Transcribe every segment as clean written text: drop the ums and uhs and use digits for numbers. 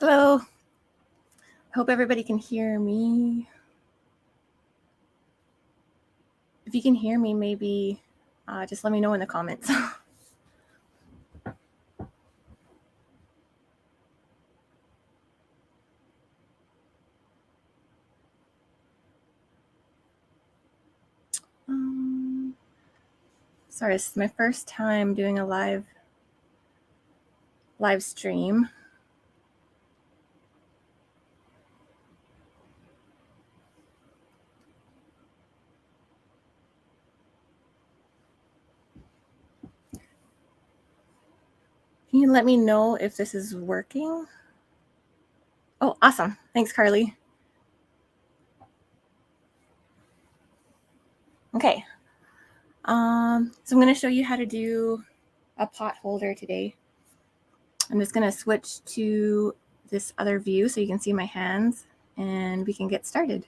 Hello. Hope everybody can hear me. If you can hear me, maybe just let me know in the comments. Sorry, this is my first time doing a live stream. Can you let me know if this is working? Oh, awesome. Thanks, Karlee. Okay. So I'm going to show you how to do a pot holder today. I'm just going to switch to this other view so you can see my hands and we can get started.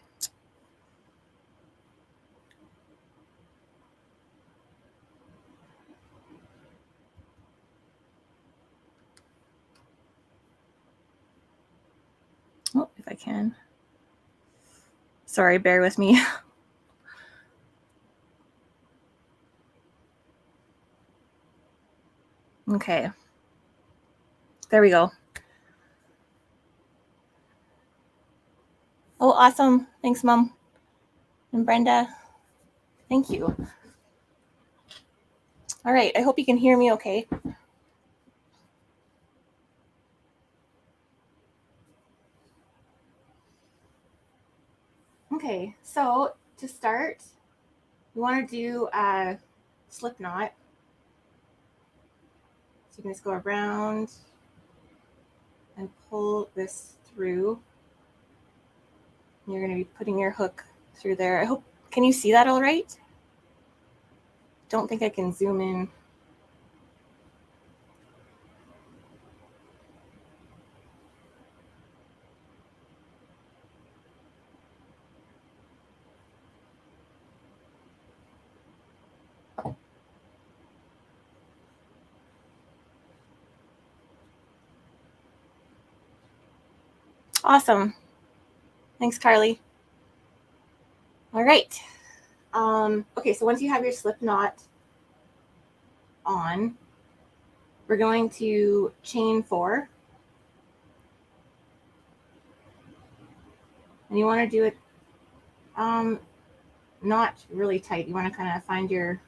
Oh, if I can. Sorry, bear with me. Okay. There we go. Oh, awesome. Thanks, Mom. And Brenda. Thank you. All right. I hope you can hear me okay. Okay. So to start, you want to do a slip knot. So you can just go around and pull this through. You're going to be putting your hook through there. I hope, can you see that all right? Don't think I can zoom in. Awesome. Thanks, Karlee. All right. Okay, so once you have your slip knot on, we're going to chain 4. And you want to do it not really tight. You want to kind of find your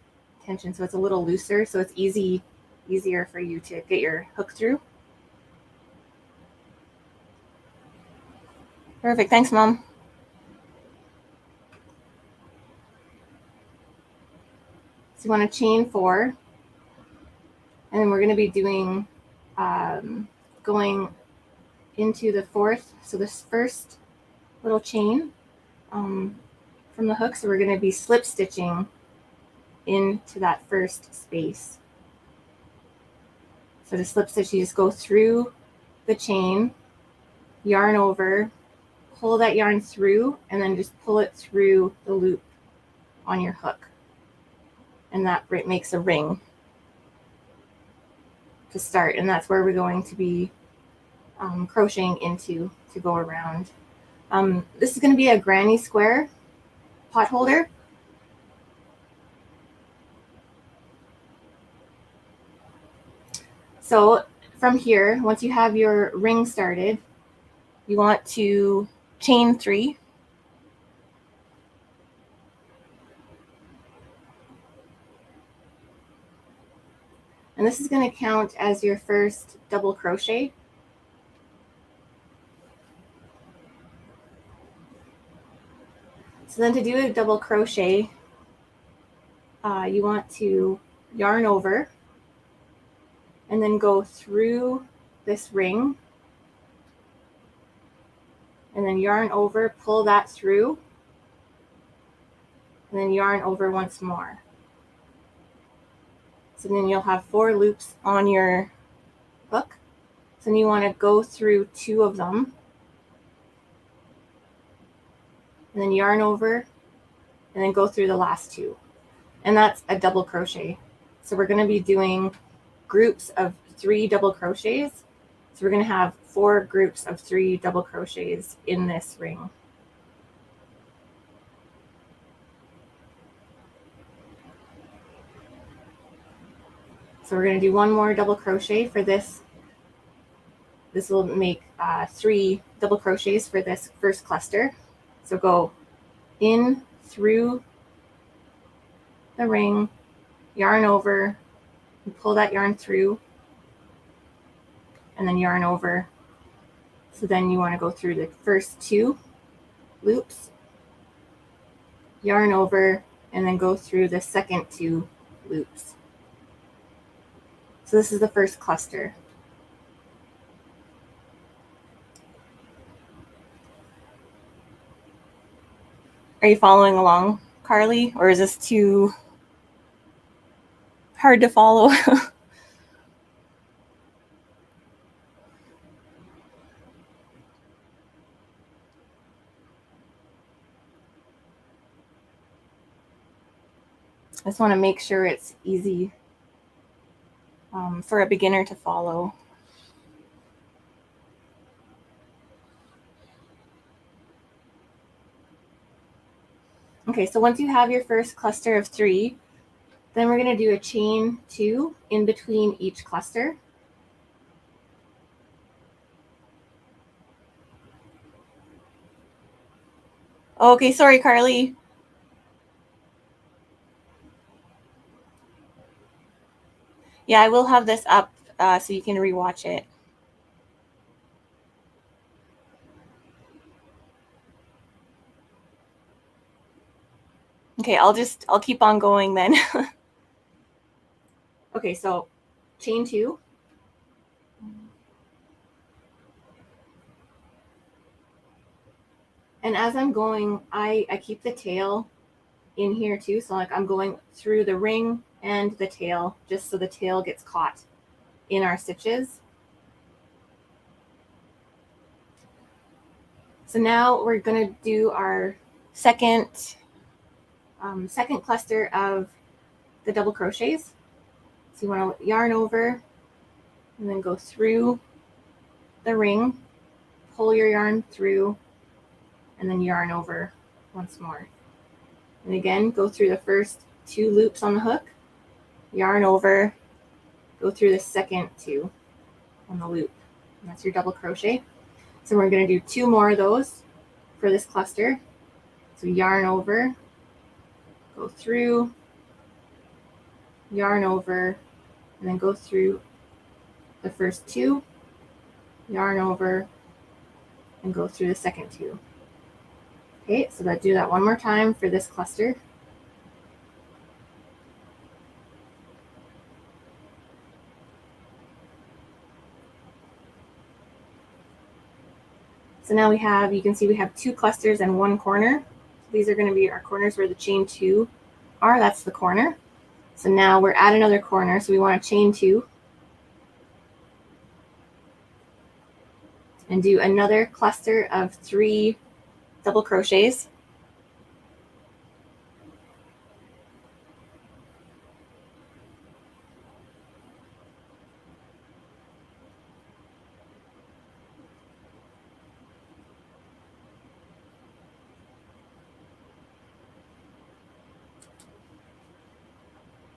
tension so it's a little looser, so it's easier for you to get your hook through. Perfect. Thanks, Mom. So you want to chain 4, and then we're going to be doing going into the 4th. So this first little chain from the hook. So we're going to be slip stitching into that first space. So to slip stitch, you just go through the chain, yarn over, pull that yarn through, and then just pull it through the loop on your hook. And that makes a ring to start. And that's where we're going to be crocheting into to go around. This is going to be a granny square pot holder. So from here, once you have your ring started, you want to chain 3. And this is going to count as your first double crochet. So then to do a double crochet, you want to yarn over and then go through this ring and then yarn over, pull that through, and then yarn over once more. So then you'll have 4 loops on your hook. So then you want to go through 2 of them and then yarn over and then go through the last 2. And that's a double crochet. So we're going to be doing groups of 3 double crochets. So we're going to have 4 groups of 3 double crochets in this ring. So we're going to do 1 more double crochet for this. This will make 3 double crochets for this first cluster. So go in through the ring, yarn over, and pull that yarn through, and then yarn over. So then you want to go through the first 2 loops, yarn over, and then go through the second 2 loops. So this is the first cluster. Are you following along, Karlee, or is this too hard to follow? I just want to make sure it's easy for a beginner to follow. Okay, so once you have your first cluster of 3, then we're going to do a chain 2 in between each cluster. Okay, sorry, Karlee. Yeah, I will have this up so you can rewatch it. Okay, I'll keep on going then. Okay, so chain 2. And as I'm going, I keep the tail in here too. So like I'm going through the ring and the tail, just so the tail gets caught in our stitches. So now we're going to do our second cluster of the double crochets. So you want to yarn over and then go through the ring, pull your yarn through, and then yarn over once more. And again, go through the first 2 loops on the hook, yarn over, go through the second 2 on the loop. And that's your double crochet. So we're going to do 2 more of those for this cluster. So yarn over, go through, yarn over, and then go through the first 2, yarn over, and go through the second 2. Okay, so let's do that one more time for this cluster. So now you can see we have 2 clusters and 1 corner. These are going to be our corners where the chain 2 are. That's the corner. So now we're at another corner, so we want to chain 2 and do another cluster of 3 double crochets.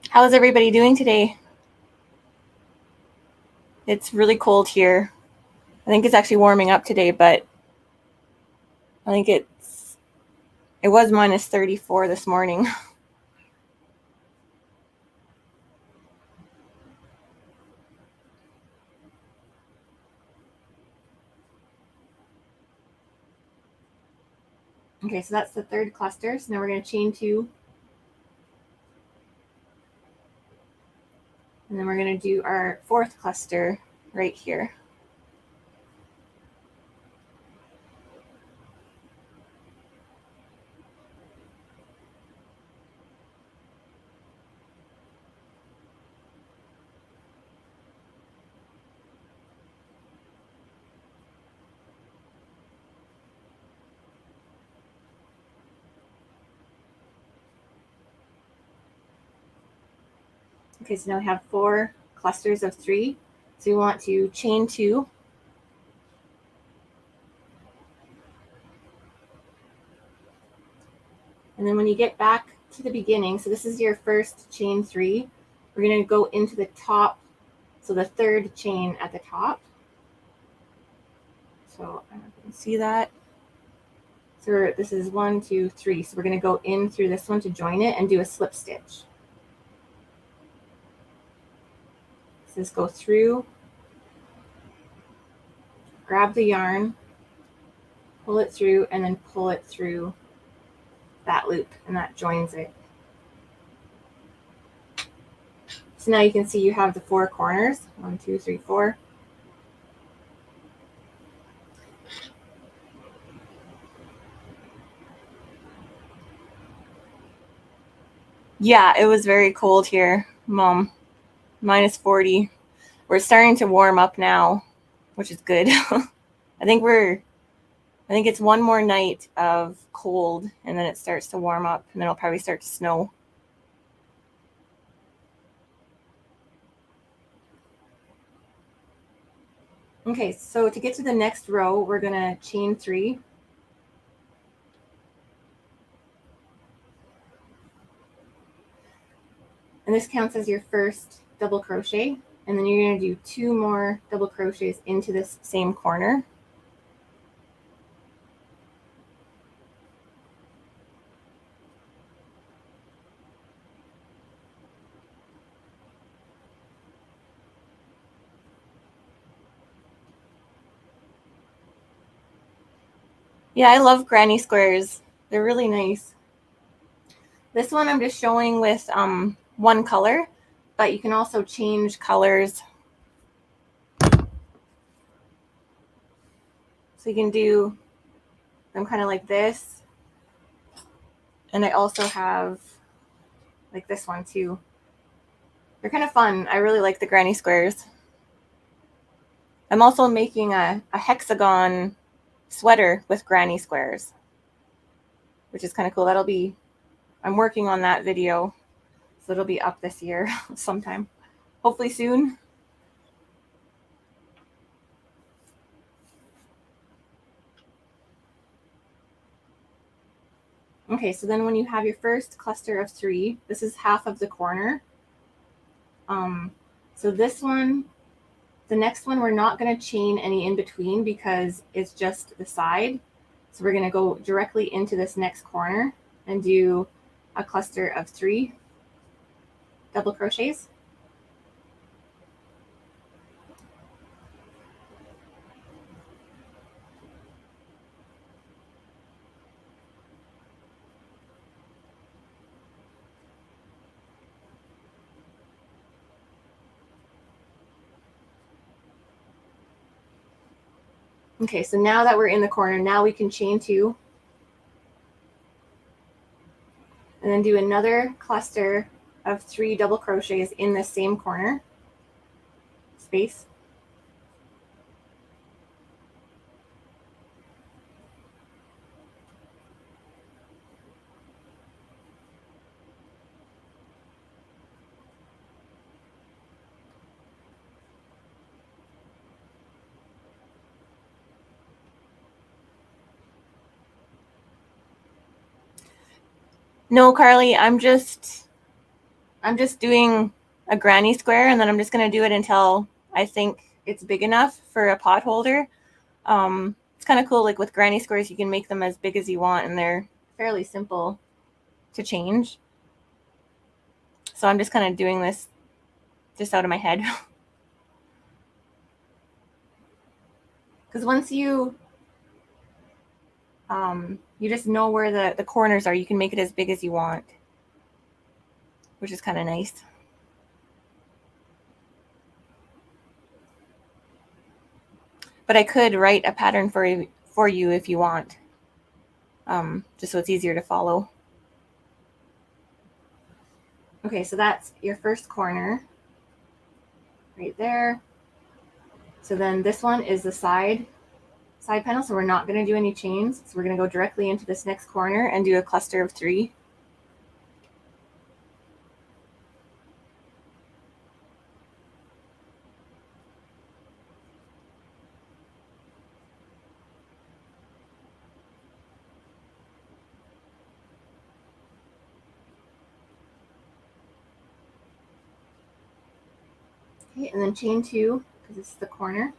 How is everybody doing today? It's really cold here. I think it's actually warming up today, but I think it was minus 34 this morning. Okay, so that's the third cluster. So now we're going to chain 2. And then we're going to do our 4th cluster right here. Okay, so now we have 4 clusters of 3. So we want to chain 2 And then when you get back to the beginning, so this is your first chain 3, we're going to go into the top, so the third chain at the top. So I don't know if you can see that. So this is 1, 2, 3. So we're going to go in through this one to join it and do a slip stitch. So just go through, grab the yarn, pull it through, and then pull it through that loop, and that joins it. So now you can see you have the 4 corners, 1, 2, 3, 4. Yeah, it was very cold here, Mom. -40. We're starting to warm up now, which is good. I think it's one more night of cold, and then it starts to warm up, and then it'll probably start to snow. Okay, so to get to the next row, we're going to chain 3. And this counts as your first double crochet. And then you're going to do 2 more double crochets into this same corner. Yeah, I love granny squares. They're really nice. This one I'm just showing with one color, but you can also change colors. So you can do them kind of like this. And I also have like this one too. They're kind of fun. I really like the granny squares. I'm also making a hexagon sweater with granny squares, which is kind of cool. I'm working on that video, so it'll be up this year sometime, hopefully soon. Okay, so then when you have your first cluster of 3, this is half of the corner. So this one, the next one, we're not going to chain any in between because it's just the side. So we're going to go directly into this next corner and do a cluster of 3 double crochets. Okay, so now that we're in the corner, now we can chain 2 and then do another cluster of 3 double crochets in the same corner space. No, Karlee, I'm just doing a granny square, and then I'm just going to do it until I think it's big enough for a pot holder. It's kind of cool, like with granny squares, you can make them as big as you want, and they're fairly simple to change. So I'm just kind of doing this just out of my head. Because once you just know where the corners are, you can make it as big as you want, which is kind of nice. But I could write a pattern for you if you want, just so it's easier to follow. Okay, so that's your first corner right there. So then this one is the side panel, so we're not going to do any chains. So we're going to go directly into this next corner and do a cluster of 3. Okay, and then chain 2, because this is the corner.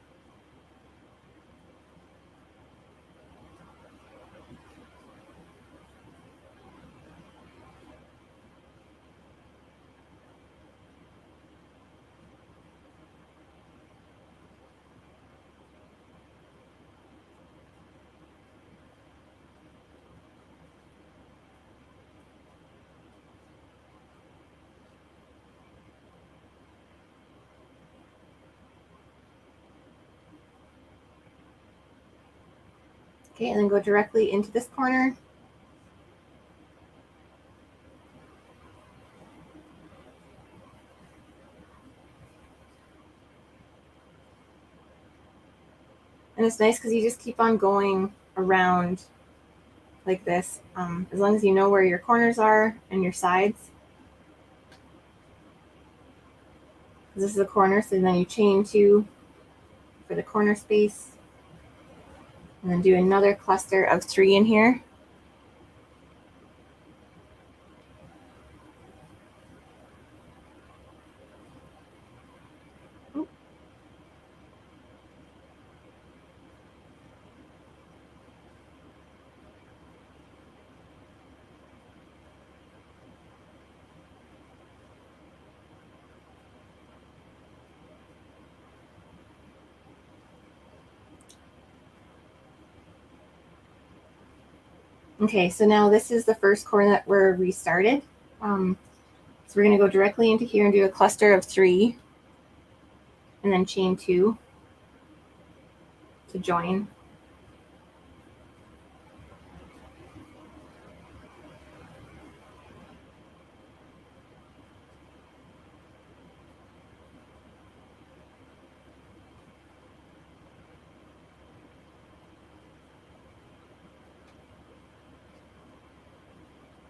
Okay, and then go directly into this corner. And it's nice because you just keep on going around like this, as long as you know where your corners are and your sides. This is a corner, so then you chain 2 for the corner space, and then do another cluster of 3 in here. Okay, so now this is the first corner that we're restarted. So we're going to go directly into here and do a cluster of 3, and then chain 2 to join.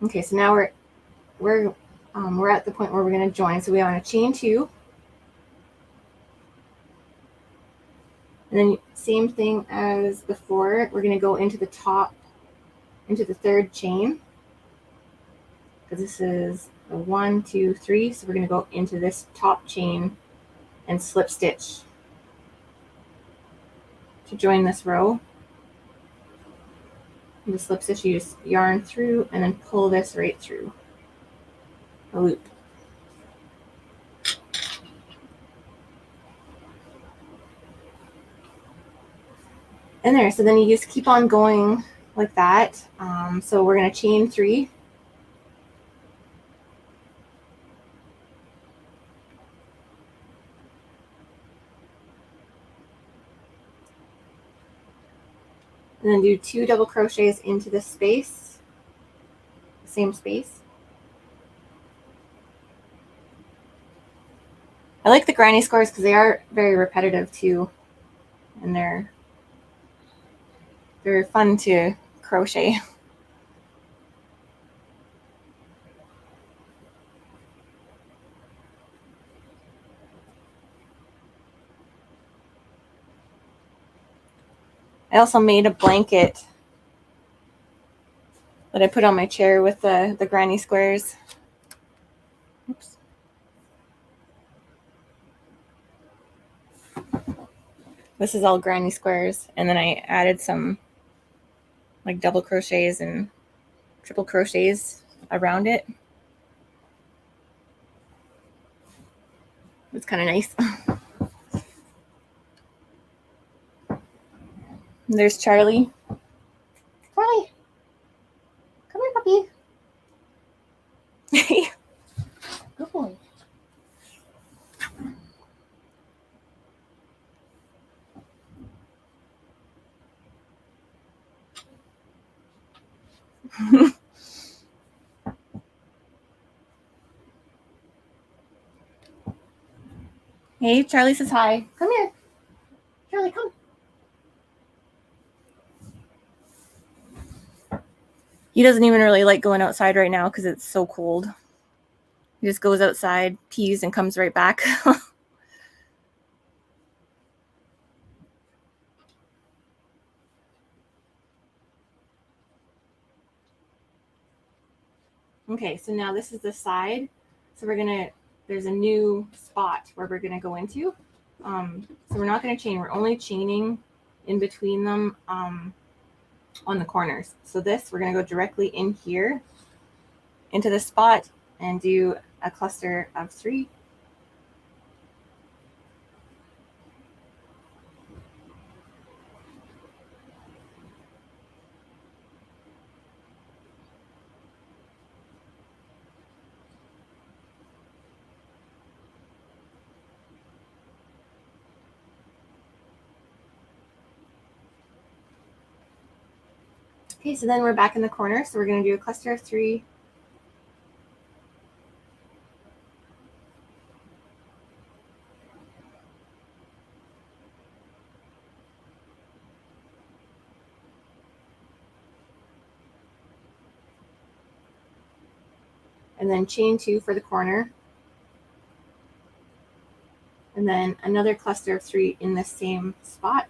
Okay, so now we're at the point where we're going to join. So we want to chain 2, and then same thing as before. We're going to go into the top, into the 3rd chain, because this is the 1, 2, 3. So we're going to go into this top chain and slip stitch to join this row. And the slip stitch, you just yarn through and then pull this right through a loop. And there, so then you just keep on going like that. So we're going to chain 3. And then do 2 double crochets into this space, the same space. I like the granny squares because they are very repetitive too, and they're fun to crochet. I also made a blanket that I put on my chair with the granny squares. Oops. This is all granny squares, and then I added some like double crochets and triple crochets around it. It's kind of nice. There's Charlie. Charlie, come here, puppy. Good boy. Hey, Charlie says hi. Come here. Charlie, come. He doesn't even really like going outside right now because it's so cold. He just goes outside, pees, and comes right back. Okay, so now this is the side. So we're going to there's a new spot where we're going to go into. So we're not going to chain, we're only chaining in between them on the corners. So this, we're going to go directly in here into the spot and do a cluster of 3. Okay, so then we're back in the corner. So we're going to do a cluster of 3. And then chain 2 for the corner. And then another cluster of 3 in the same spot.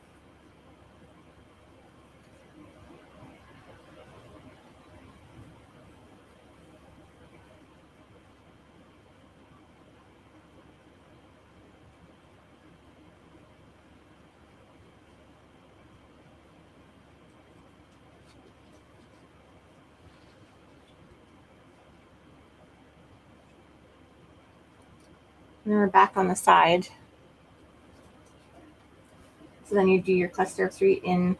And then we're back on the side. So then you do your cluster of 3 in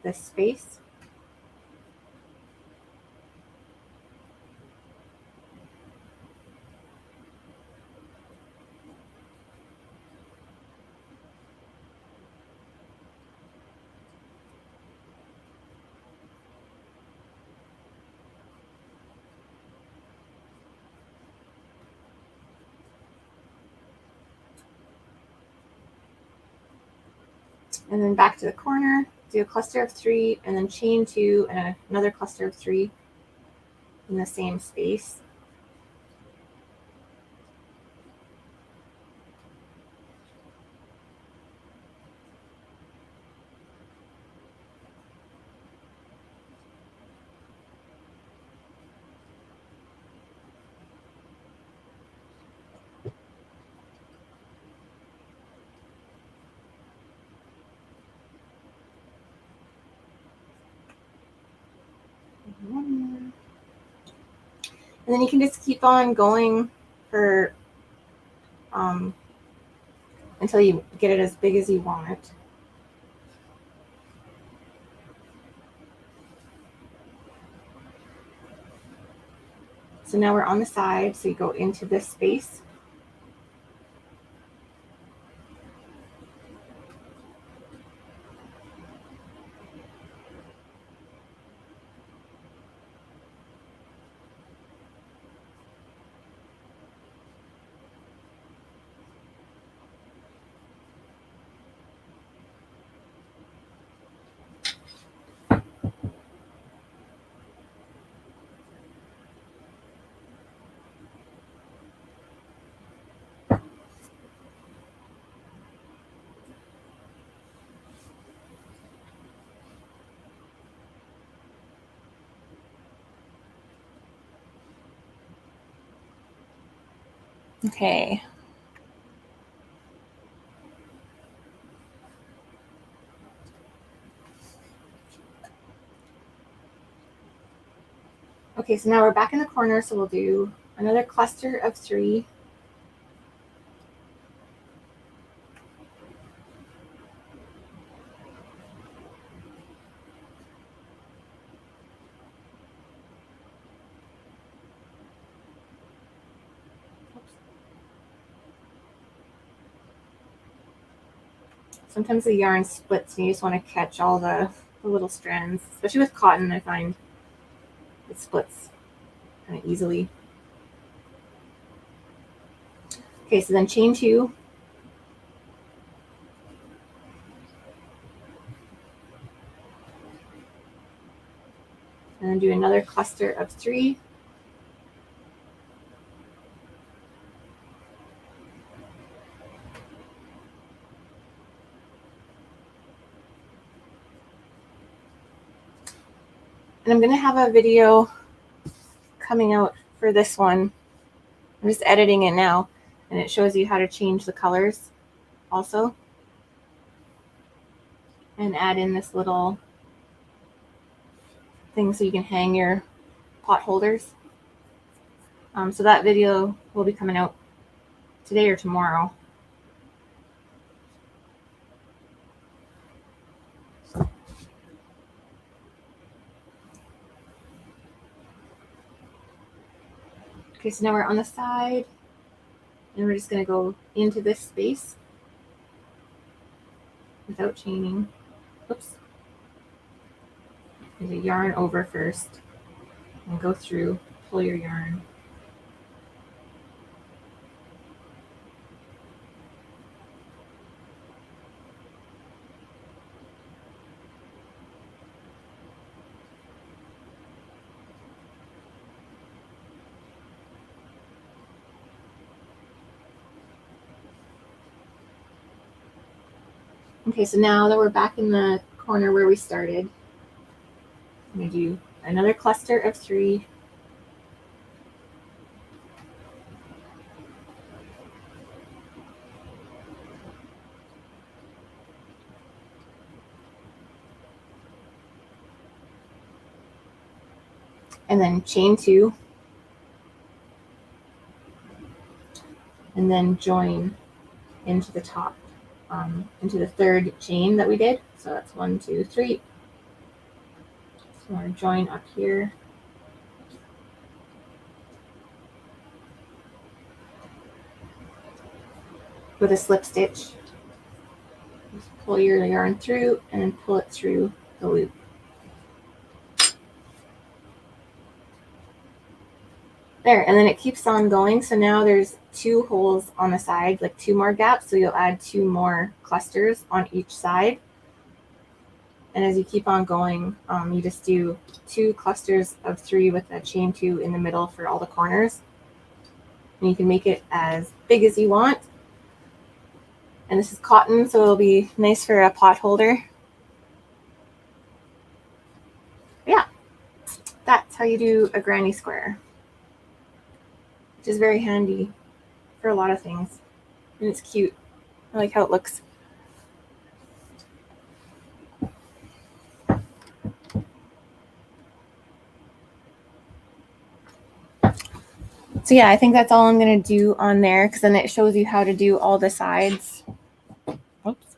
this space. And then back to the corner, do a cluster of 3, and then chain 2 and another cluster of 3 in the same space. And then you can just keep on going for until you get it as big as you want it. So now we're on the side, so you go into this space. Okay. Okay, so now we're back in the corner, so we'll do another cluster of 3. Sometimes the yarn splits and you just want to catch all the little strands, especially with cotton. I find it splits kind of easily. Okay, so then chain 2. And then do another cluster of 3. And I'm going to have a video coming out for this one. I'm just editing it now. And it shows you how to change the colors also. And add in this little thing so you can hang your pot holders. So that video will be coming out today or tomorrow. Okay, so now we're on the side, and we're just going to go into this space without chaining. Oops. There's a yarn over first, and go through, pull your yarn. Okay, so now that we're back in the corner where we started, I'm going to do another cluster of 3. And then chain 2. And then join into the top, into the 3rd chain that we did. So that's 1, 2, 3. So we're going to join up here. With a slip stitch. Just pull your yarn through and then pull it through the loop. There, and then it keeps on going. So now there's 2 holes on the side, like 2 more gaps. So you'll add 2 more clusters on each side. And as you keep on going, you just do 2 clusters of 3 with a chain 2 in the middle for all the corners. And you can make it as big as you want. And this is cotton, so it'll be nice for a pot holder. Yeah, that's how you do a granny square, which is very handy for a lot of things. And it's cute. I like how it looks. So yeah, I think that's all I'm going to do on there, because then it shows you how to do all the sides. Oops.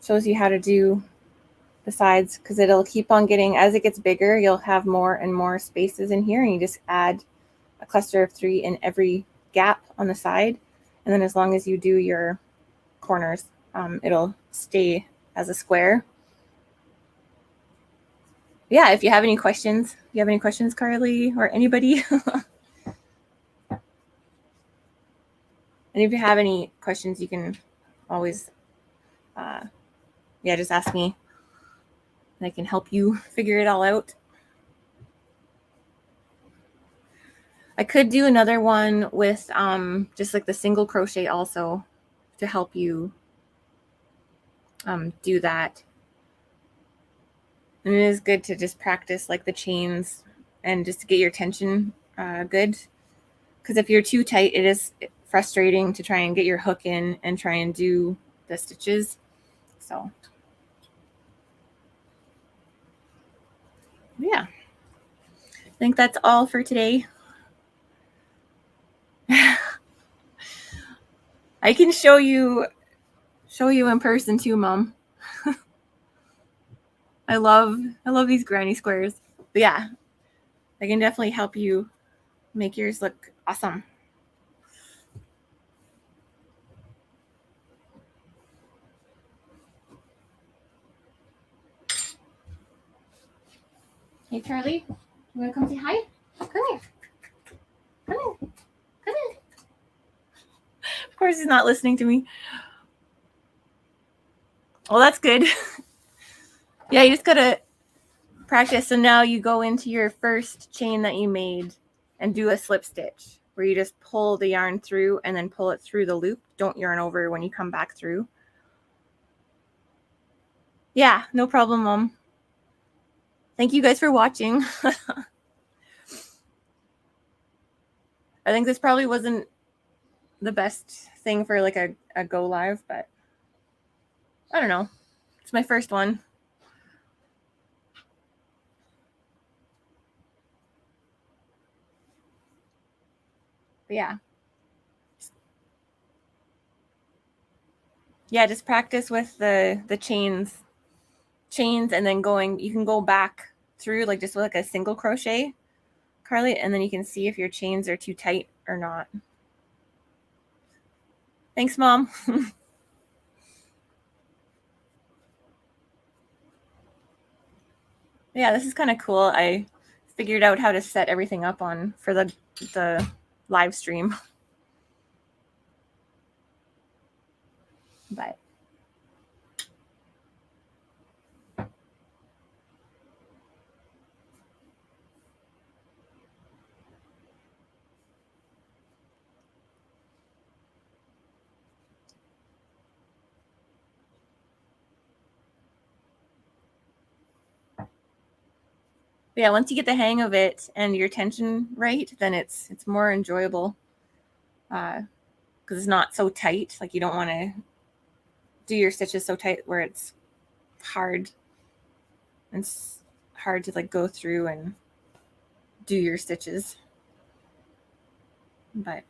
Shows you how to do the sides, because it'll keep on getting, as it gets bigger, you'll have more and more spaces in here, and you just add a cluster of 3 in every gap on the side. And then as long as you do your corners, it'll stay as a square. Yeah, if you have any questions, Karlee, or anybody? And if you have any questions, you can always, just ask me, and I can help you figure it all out. I could do another one with just like the single crochet also to help you do that. And it is good to just practice like the chains and just to get your tension good. Because if you're too tight, it is frustrating to try and get your hook in and try and do the stitches. So yeah, I think that's all for today. I can show you in person too, Mom. I love these granny squares. But yeah, I can definitely help you make yours look awesome. Hey, Karlee, you want to come say hi? Come here. Come here. Come here. Of course, he's not listening to me. Well, that's good. Yeah, you just got to practice. So now you go into your first chain that you made and do a slip stitch where you just pull the yarn through and then pull it through the loop. Don't yarn over when you come back through. Yeah, no problem, Mom. Thank you guys for watching. I think this probably wasn't the best thing for like a go live, but I don't know. It's my first one. But yeah. Yeah, just practice with the chains and then you can go back through like just with like a single crochet, Karlee, and then you can see if your chains are too tight or not. Thanks, Mom. Yeah, this is kind of cool. I figured out how to set everything up on for the live stream. But yeah, once you get the hang of it and your tension right, then it's more enjoyable. Because it's not so tight. Like you don't want to do your stitches so tight where it's hard. It's hard to like go through and do your stitches. But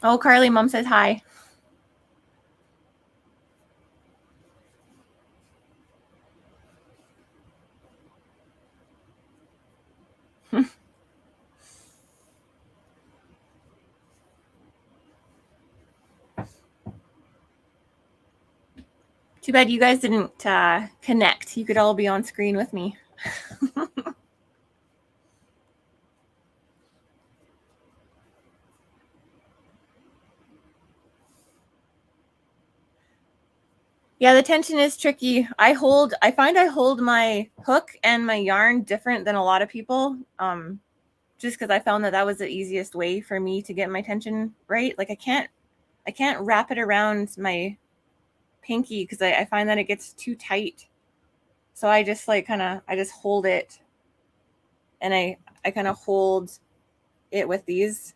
oh, Karlee, Mom says hi. Too bad you guys didn't connect. You could all be on screen with me. Yeah, the tension is tricky. I find I hold my hook and my yarn different than a lot of people. Just because I found that was the easiest way for me to get my tension right. Like I can't wrap it around my pinky because I find that it gets too tight. So I just like I just hold it, and I kind of hold it with these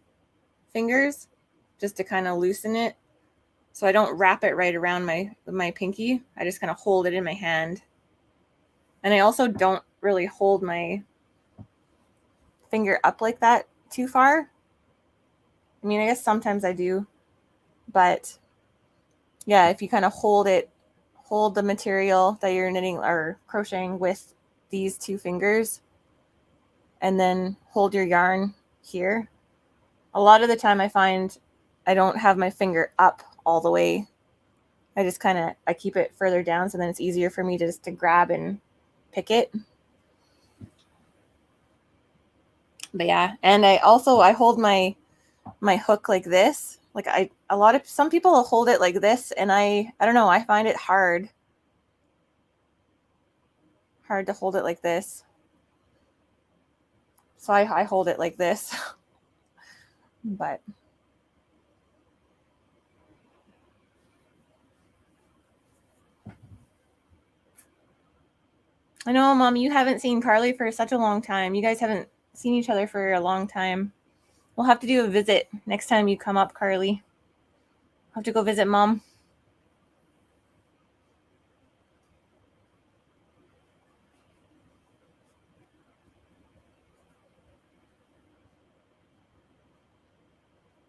fingers just to kind of loosen it. So I don't wrap it right around my pinky. I just kind of hold it in my hand. And I also don't really hold my finger up like that too far. I mean, I guess sometimes I do, but yeah, if you kind of hold the material that you're knitting or crocheting with these two fingers and then hold your yarn here. A lot of the time I find I don't have my finger up all the way. I just I keep it further down, so then it's easier for me to grab and pick it. But yeah, and I hold my hook like this. Like some people will hold it like this, and I don't know, I find it hard to hold it like this. So I hold it like this. But I know, Mom, you haven't seen Karlee for such a long time. You guys haven't seen each other for a long time. We'll have to do a visit next time you come up, Karlee. I'll have to go visit Mom.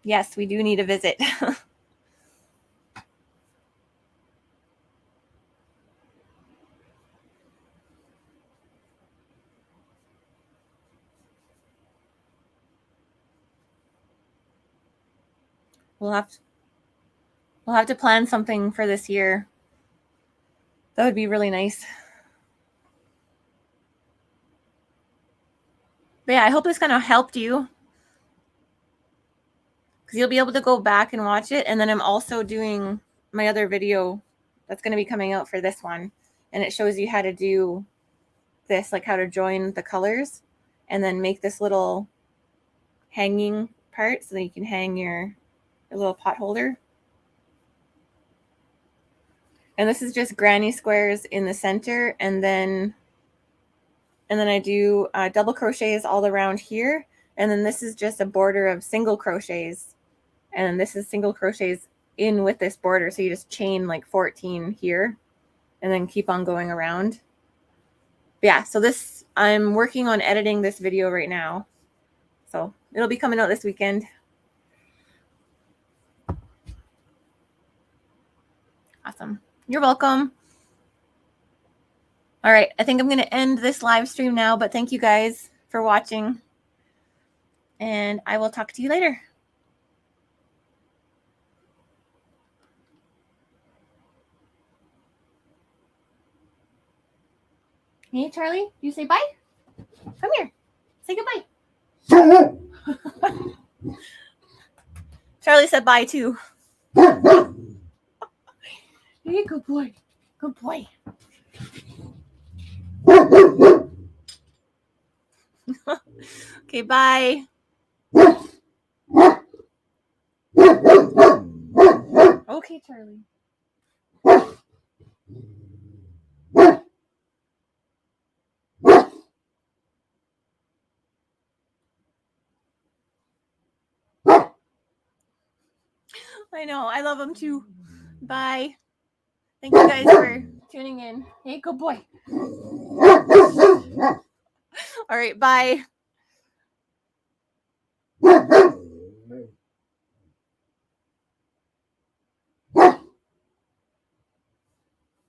Yes, we do need a visit. We'll have to plan something for this year. That would be really nice. But yeah, I hope this kind of helped you, because you'll be able to go back and watch it. And then I'm also doing my other video that's going to be coming out for this one, and it shows you how to do this, like how to join the colors and then make this little hanging part so that you can hang your little pot holder. And this is just granny squares in the center, and then and then I do double crochets all around here, and then this is just a border of single crochets, and this is single crochets in with this border, so you just chain like 14 here and then keep on going around. But yeah, so this, I'm working on editing this video right now, so it'll be coming out this weekend. Awesome. You're welcome. All right, I think I'm going to end this live stream now, but thank you guys for watching, and I will talk to you later. Hey, Charlie, do you say bye? Come here. Say goodbye. Charlie said bye, too. Hey, good boy. Good boy. Okay, bye. Okay, Charlie. I know. I love him too. Bye. Thank you guys for tuning in. Hey, good boy. All right, bye.